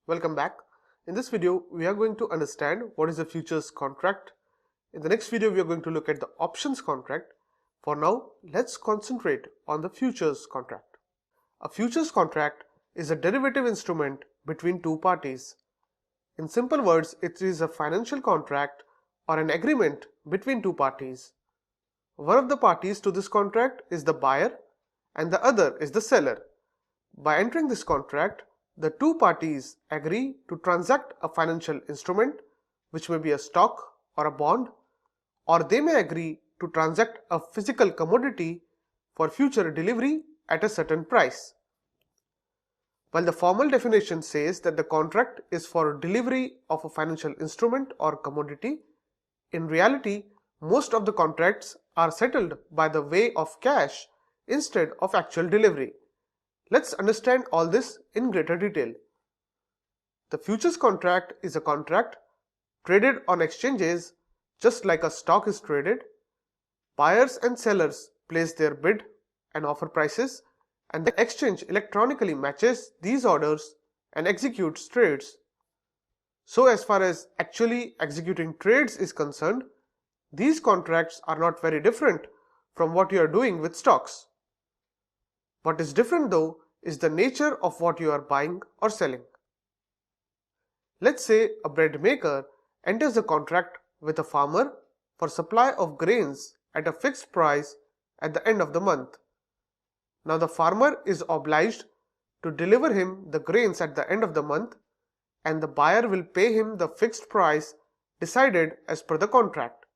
Welcome back. In this video, we are going to understand what is a futures contract. In the next video, we are going to look at the options contract. For now, let's concentrate on the futures contract. A futures contract is a derivative instrument between two parties. In simple words, it is a financial contract or an agreement between two parties. One of the parties to this contract is the buyer and the other is the seller. By entering this contract, the two parties agree to transact a financial instrument, which may be a stock or a bond, or they may agree to transact a physical commodity for future delivery at a certain price. While the formal definition says that the contract is for delivery of a financial instrument or commodity, in reality, most of the contracts are settled by the way of cash instead of actual delivery. Let's understand all this in greater detail. The futures contract is a contract traded on exchanges just like a stock is traded. Buyers and sellers place their bid and offer prices, and the exchange electronically matches these orders and executes trades. So as far as actually executing trades is concerned, these contracts are not very different from what you are doing with stocks. What is different though is the nature of what you are buying or selling. Let's say a bread maker enters a contract with a farmer for supply of grains at a fixed price at the end of the month. Now the farmer is obliged to deliver him the grains at the end of the month, and the buyer will pay him the fixed price decided as per the contract.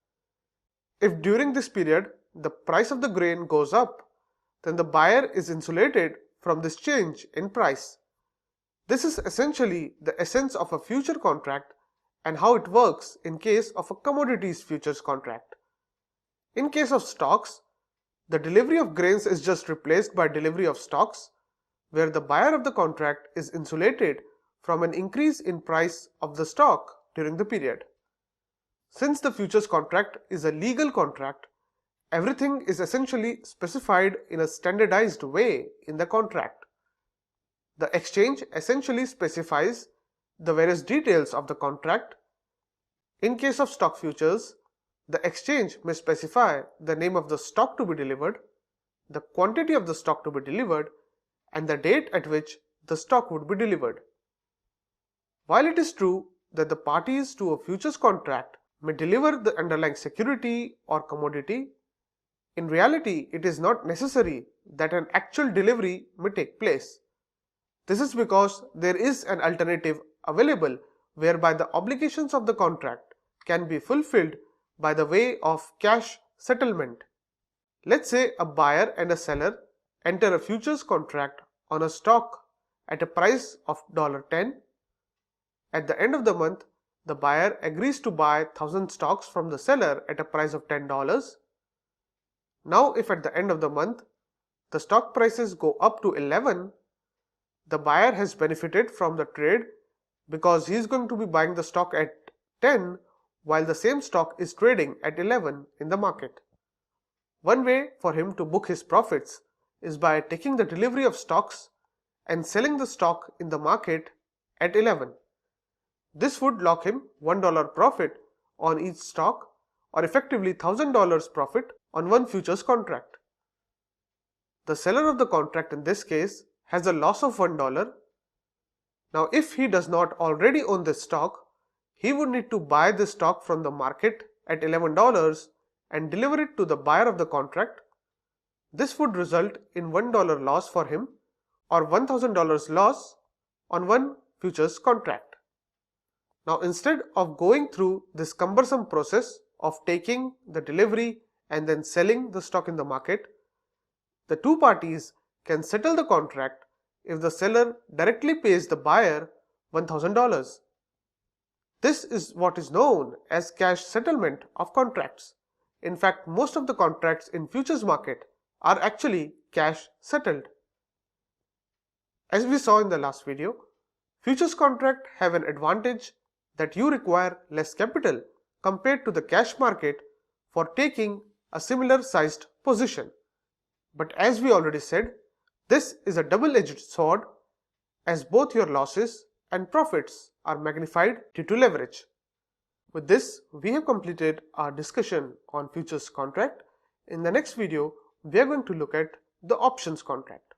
If during this period the price of the grain goes up, then the buyer is insulated from this change in price. This is essentially the essence of a future contract and how it works in case of a commodities futures contract. In case of stocks, the delivery of grains is just replaced by delivery of stocks, where the buyer of the contract is insulated from an increase in price of the stock during the period. Since the futures contract is a legal contract, everything is essentially specified in a standardized way in the contract. The exchange essentially specifies the various details of the contract. In case of stock futures, the exchange may specify the name of the stock to be delivered, the quantity of the stock to be delivered, and the date at which the stock would be delivered. While it is true that the parties to a futures contract may deliver the underlying security or commodity, in reality, it is not necessary that an actual delivery may take place. This is because there is an alternative available whereby the obligations of the contract can be fulfilled by the way of cash settlement. Let's say a buyer and a seller enter a futures contract on a stock at a price of $10. At the end of the month, the buyer agrees to buy 1,000 stocks from the seller at a price of $10. Now, if at the end of the month, the stock prices go up to 11, the buyer has benefited from the trade because he is going to be buying the stock at 10 while the same stock is trading at 11 in the market. One way for him to book his profits is by taking the delivery of stocks and selling the stock in the market at 11. This would lock him $1 profit on each stock, or effectively $1,000 profit on one futures contract. The seller of the contract in this case has a loss of $1. Now if he does not already own this stock, he would need to buy this stock from the market at $11 and deliver it to the buyer of the contract. This would result in $1 loss for him, or $1,000 loss on one futures contract. Now instead of going through this cumbersome process of taking the delivery and then selling the stock in the market, the two parties can settle the contract if the seller directly pays the buyer $1,000. This is what is known as cash settlement of contracts. In fact, most of the contracts in futures market are actually cash settled. As we saw in the last video, futures contracts have an advantage that you require less capital compared to the cash market for taking a similar sized position. But as we already said, this is a double-edged sword, as both your losses and profits are magnified due to leverage. With this, we have completed our discussion on futures contract. In the next video, we are going to look at the options contract.